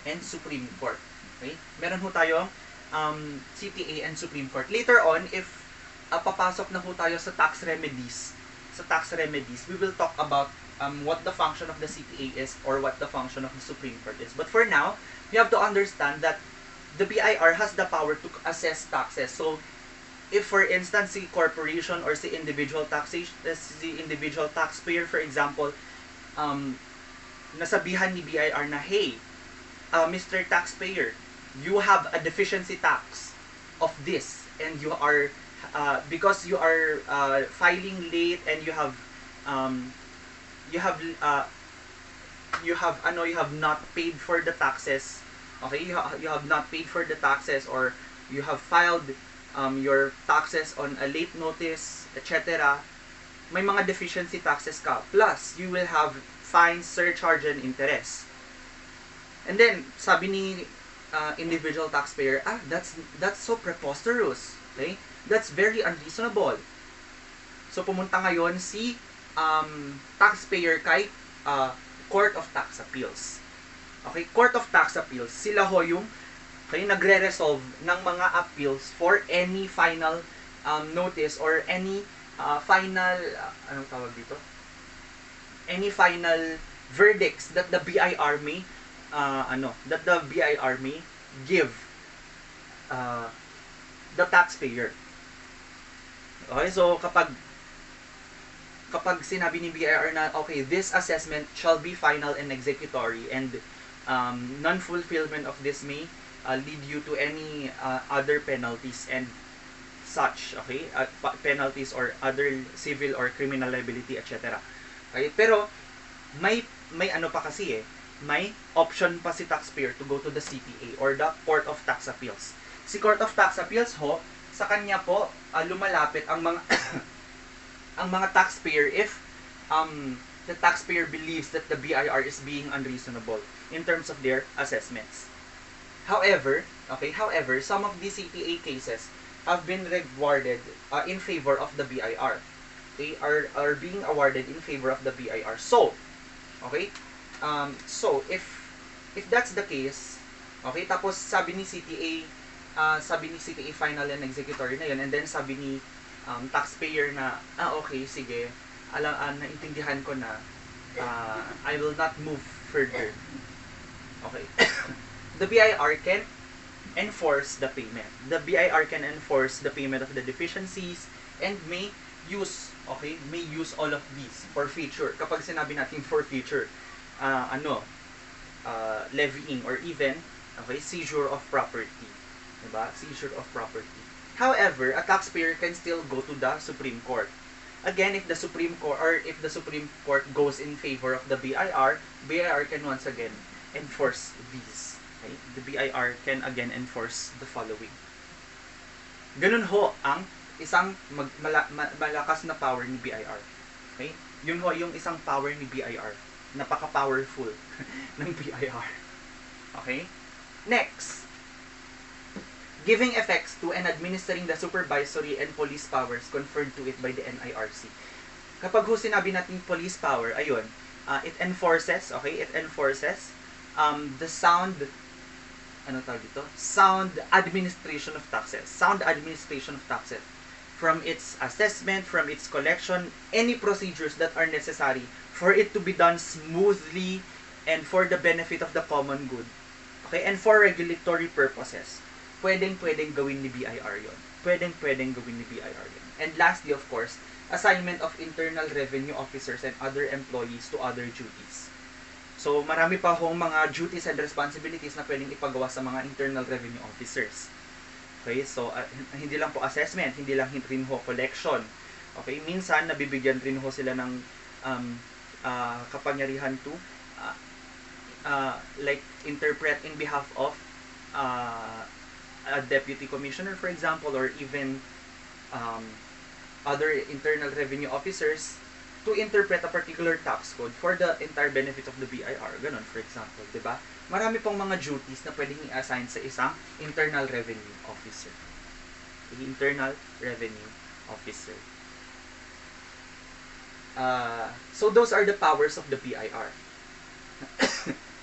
and Supreme Court. Okay? Meron ho tayong CTA and Supreme Court. Later on, if papasok na ho tayo sa tax remedies, we will talk about what the function of the CTA is or what the function of the Supreme Court is. But for now, you have to understand that the BIR has the power to assess taxes. So, if for instance, si corporation or si individual taxpayer, for example, nasabihan ni BIR na, hey, Mr. Taxpayer, you have a deficiency tax of this, and you are, because you are filing late and you have not paid for the taxes. Okay, you have not paid for the taxes, or you have filed your taxes on a late notice, etc. May mga deficiency taxes ka. Plus, you will have fines, surcharge, and interest. And then, sabi ni individual taxpayer, that's so preposterous. Okay? That's very unreasonable. So, pumunta ngayon si taxpayer kay Court of Tax Appeals. Okay, Court of Tax Appeals, sila ho yung nagre-resolve ng mga appeals for any final notice or any final, anong tawag dito? Any final verdicts that the BIR may give the taxpayer. Okay, so kapag sinabi ni BIR na, okay, this assessment shall be final and executory, and non-fulfillment of this may lead you to any other penalties and such, okay, penalties or other civil or criminal liability, etc. Okay, pero may ano pa kasi may option pa si taxpayer to go to the CTA or the Court of Tax Appeals. Si Court of Tax Appeals ho, sa kanya po lumalapit ang mga ang mga taxpayer if the taxpayer believes that the BIR is being unreasonable in terms of their assessments. However, some of the CTA cases have been rewarded in favor of the BIR. They are being awarded in favor of the BIR. So, so if that's the case, tapos sabi ni CTA final and executory na yun, and then sabi ni taxpayer na, sige, naintindihan ko na, I will not move further. Okay. The BIR can enforce the payment. The BIR can enforce the payment of the deficiencies and may use all of these for future. Kapag sinabi natin for future, levying or even seizure of property. Diba? Seizure of property. However, a taxpayer can still go to the Supreme Court. Again, if the Supreme Court goes in favor of the BIR can once again enforce these. Okay? The BIR can again enforce the following. Ganun ho ang isang malakas na power ni BIR. Okay? Yun ho yung isang power ni BIR. Napaka-powerful ng BIR. Okay? Next, giving effects to and administering the supervisory and police powers conferred to it by the NIRC. Kapag ho sinabi natin police power, ayun, it enforces the sound administration of taxes. Sound administration of taxes. From its assessment, from its collection, any procedures that are necessary for it to be done smoothly and for the benefit of the common good. Okay? And for regulatory purposes. Pwedeng gawin ni BIR yun. Pwedeng gawin ni BIR yun. And lastly, of course, assignment of internal revenue officers and other employees to other duties. So, marami pa hong mga duties and responsibilities na pwedeng ipagawa sa mga internal revenue officers. Okay, so hindi lang po assessment, hindi lang rin ho collection. Okay, minsan nabibigyan rin ho sila ng kapangyarihan to like interpret in behalf of a deputy commissioner, for example, or even other internal revenue officers to interpret a particular tax code for the entire benefit of the BIR. Ganon, for example, di ba? Marami pong mga duties na pwedeng i-assign sa isang internal revenue officer. The internal revenue officer. So those are the powers of the BIR.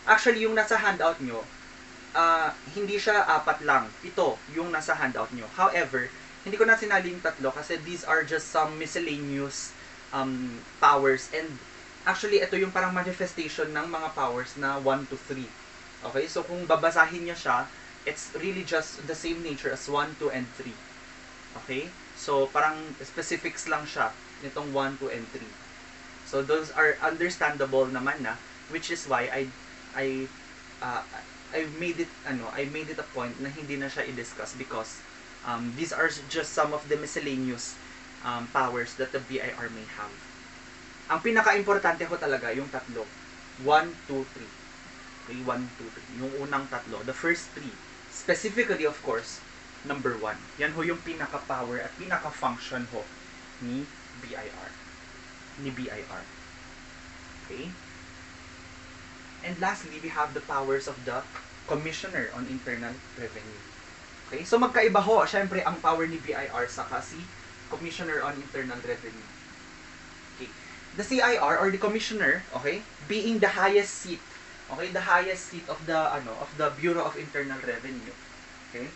Actually, yung nasa handout nyo, hindi siya 4 lang. Ito, yung nasa handout nyo. However, hindi ko na sinali yung 3 kasi these are just some miscellaneous powers, and actually ito yung parang manifestation ng mga powers na 1 to 3. Okay, so kung babasahin niyo siya, it's really just the same nature as 1, 2, and 3. Okay, so parang specifics lang siya nitong 1, 2, and 3. So those are understandable naman na, which is why I made it a point na hindi na siya i-discuss because these are just some of the miscellaneous powers that the BIR may have. Ang pinaka-importante ko talaga yung 3. 1, 2, 3. Okay, 1, 2, 3. Yung unang 3. The first 3. Specifically, of course, number 1. Yan ho yung pinaka-power at pinaka-function ho ni BIR. Okay? And lastly, we have the powers of the Commissioner on Internal Revenue. Okay? So magkaiba ho, syempre, ang power ni BIR saka si Commissioner on Internal Revenue. Okay. The CIR or the Commissioner, okay, being the highest seat, okay, the highest seat of the Bureau of Internal Revenue. Okay?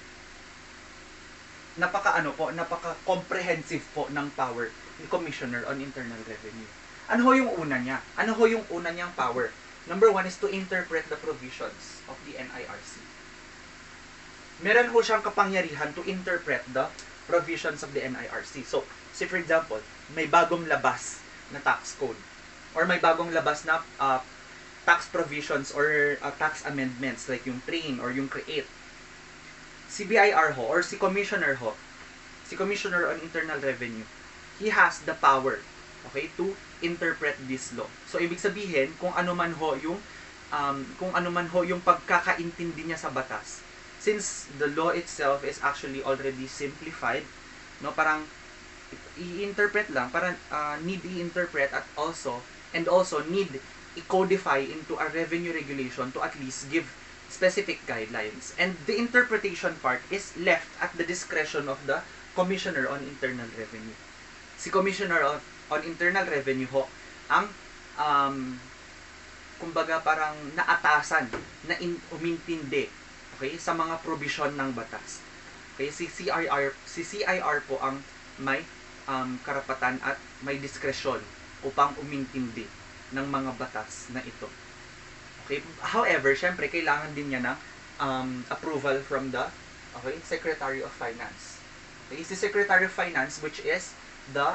Napaka-comprehensive po ng power ni Commissioner on Internal Revenue. Ano ho yung una niya? Ano ho yung una niyang power? Number 1 is to interpret the provisions of the NIRC. Meron ho siyang kapangyarihan to interpret the provisions of the NIRC. So, say for example, may bagong labas na tax code or may bagong labas na tax provisions or tax amendments like yung train or yung create. Si BIR ho or si Commissioner on Internal Revenue, he has the power, okay, to interpret this law. So, ibig sabihin, kung ano man ho yung kung ano man ho yung pagkakaintindi niya sa batas. Since the law itself is actually already simplified, no, parang i-interpret lang, parang need i-interpret and also need i-codify into a revenue regulation to at least give specific guidelines. And the interpretation part is left at the discretion of the Commissioner on Internal Revenue. Si Commissioner on Internal Revenue ho ang kumbaga parang naatasan na umintindi, okay, sa mga provision ng batas. Okay, si CIR po ang may karapatan at may diskresyon upang umintindi ng mga batas na ito. Okay, however, syempre kailangan din niya ng approval from the Secretary of Finance. Okay, si Secretary of Finance, which is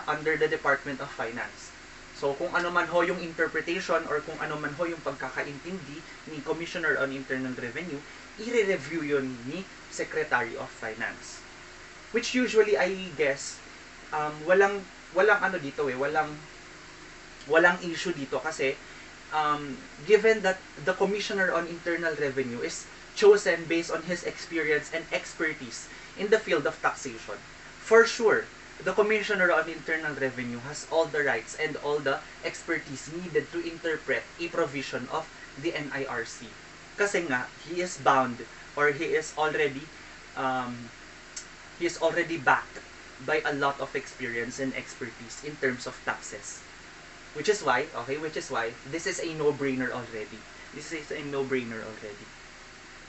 under the Department of Finance. So, kung ano man ho yung interpretation or kung ano man ho yung pagkakaintindi ni Commissioner on Internal Revenue, i-review yun ni Secretary of Finance. Which usually, I guess, walang ano dito walang issue dito kasi given that the Commissioner on Internal Revenue is chosen based on his experience and expertise in the field of taxation, for sure, the Commissioner on Internal Revenue has all the rights and all the expertise needed to interpret a provision of the NIRC. Kasi nga, he is bound or he is already backed by a lot of experience and expertise in terms of taxes. Which is why this is a no-brainer already.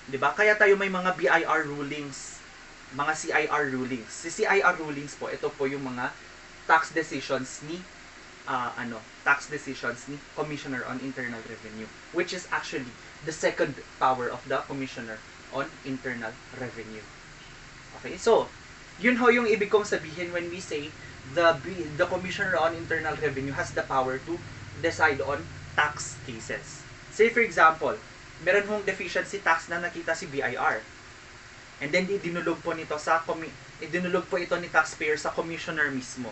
Diba? Kaya tayo may mga BIR rulings, mga CIR rulings. Si CIR rulings po, ito po yung mga tax decisions ni Commissioner on Internal Revenue, which is actually the second power of the Commissioner on Internal Revenue. Okay, so yun ho yung ibig kong sabihin when we say the Commissioner on Internal Revenue has the power to decide on tax cases. Say for example, meron hong deficiency tax na nakita si BIR. And then idinulog po ito ni taxpayer sa commissioner mismo.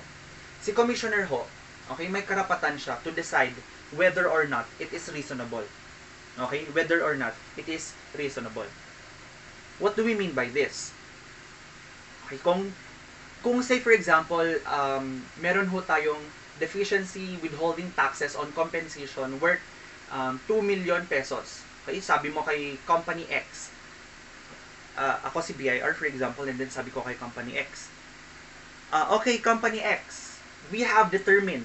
Si commissioner ho, okay, may karapatan siya to decide whether or not it is reasonable. Okay? Whether or not it is reasonable. What do we mean by this? Okay, kung say for example, meron ho tayong deficiency withholding taxes on compensation worth 2 million pesos. Okay, sabi mo kay company X. Ako si BIR for example, and then sabi ko kay company X. Okay, company X, we have determined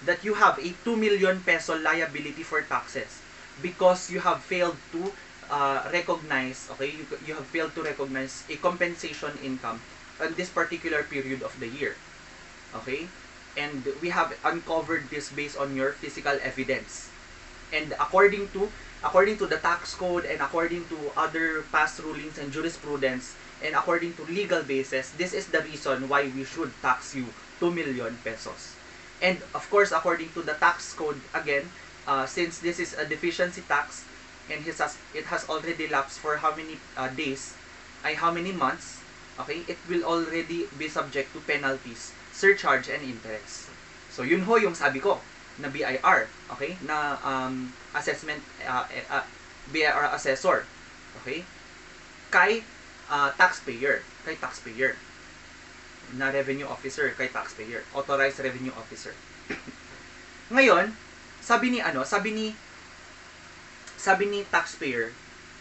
that you have a 2 million peso liability for taxes because you have failed to recognize a compensation income on this particular period of the year. Okay? And we have uncovered this based on your physical evidence. And according to the tax code and according to other past rulings and jurisprudence and according to legal basis, this is the reason why we should tax you 2 million pesos. And of course, according to the tax code, again, since this is a deficiency tax and it has already lapsed for how many days, how many months, okay, it will already be subject to penalties, surcharge, and interest. So yun ho yung sabi ko na BIR, okay, na assessment, BIR assessor, okay, kay taxpayer, na revenue officer, kay taxpayer, authorized revenue officer. Ngayon, sabi ni taxpayer,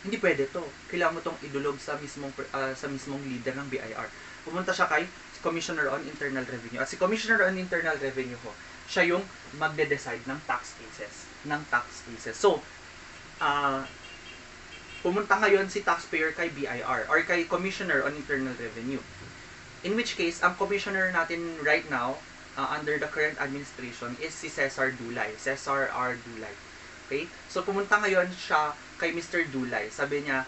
hindi pwede to. Kailangan mo tong idulog sa mismong leader ng BIR. Pumunta siya kay Commissioner on Internal Revenue. At si Commissioner on Internal Revenue ho, siya yung magde-decide ng tax cases. So, pumunta ngayon si taxpayer kay BIR or kay Commissioner on Internal Revenue. In which case, ang commissioner natin right now, under the current administration, is si Cesar R. Dulay. Okay? So, pumunta ngayon siya kay Mr. Dulay. Sabi niya,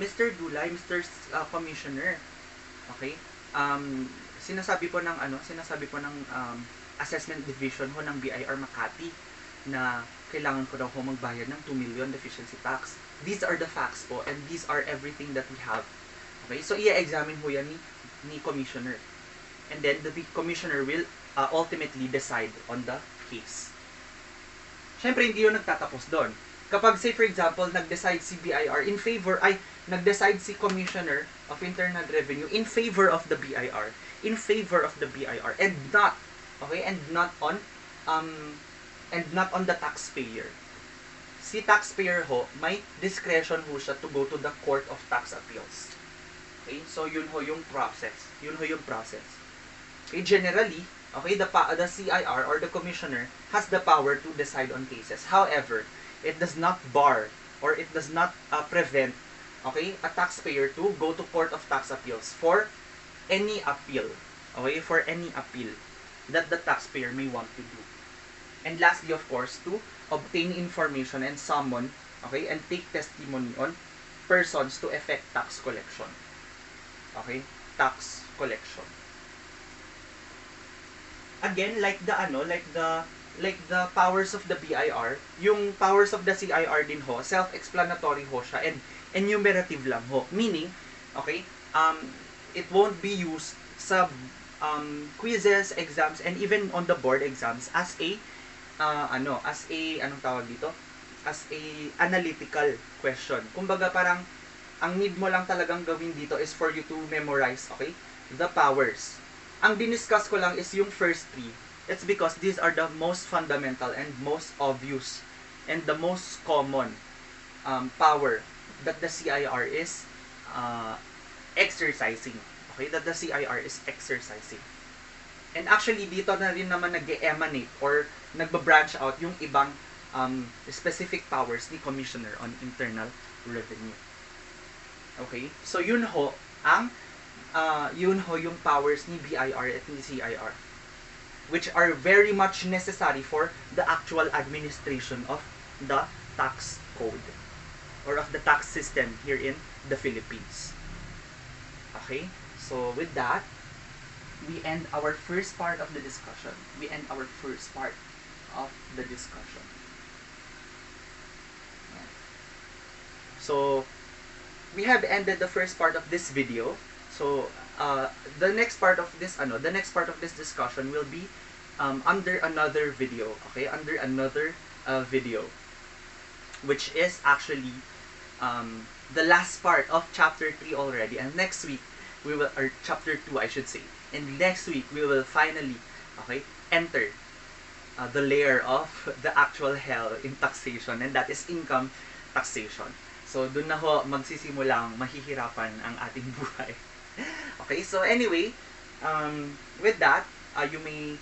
Mr. Dulay, Mr. Commissioner, okay? Sinasabi po ng assessment division ho ng BIR Makati na kailangan ko daw ho magbayad ng 2 million deficiency tax. These are the facts po and these are everything that we have. Okay? So, i-examine ho yan ni commissioner. And then, the commissioner will ultimately decide on the case. syempre hindi yun nagtatapos doon. Kapag, say for example, nag-decide si BIR in favor, nag-decide si Commissioner of Internal Revenue in favor of the BIR, and not, okay, and not on the taxpayer. Si taxpayer ho, may discretion ho siya to go to the Court of Tax Appeals. Okay, so yun ho yung process. Okay, generally, okay, the CIR or the commissioner has the power to decide on cases. However, it does not bar or it does not prevent, okay, a taxpayer to go to Court of Tax Appeals for any appeal. Okay, for any appeal that the taxpayer may want to do. And lastly, of course, to obtain information and summon, okay, and take testimony on persons to effect tax collection. Okay, tax collection. Again, like the powers of the BIR, yung powers of the CIR din ho, self-explanatory ho siya and enumerative lang ho. Meaning, okay, it won't be used sa quizzes, exams, and even on the board exams as a as a analytical question. Kumbaga parang ang need mo lang talagang gawin dito is for you to memorize, okay, the powers. Ang diniscuss ko lang is yung first three. It's because these are the most fundamental and most obvious and the most common power that the CIR is exercising. Okay, that the CIR is exercising. And actually, dito na rin naman nag-emanate or nagba-branch out yung ibang specific powers ni Commissioner on Internal Revenue. Okay? So, yun ho yung powers ni BIR at ni CIR, which are very much necessary for the actual administration of the tax code or of the tax system here in the Philippines. Okay? So, with that, we end our first part of the discussion. So, we have ended the first part of this video. So, the next part of this discussion will be under another video, okay? Under another video, which is actually the last part of chapter 3 already. And next week, or chapter 2, I should say. And next week, we will finally, okay, enter the layer of the actual hell in taxation, and that is income taxation. So, dun na ho magsisimulang mahihirapan ang ating buhay. Okay, so anyway, with that, you may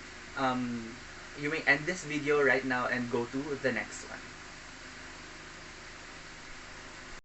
end this video right now and go to the next one.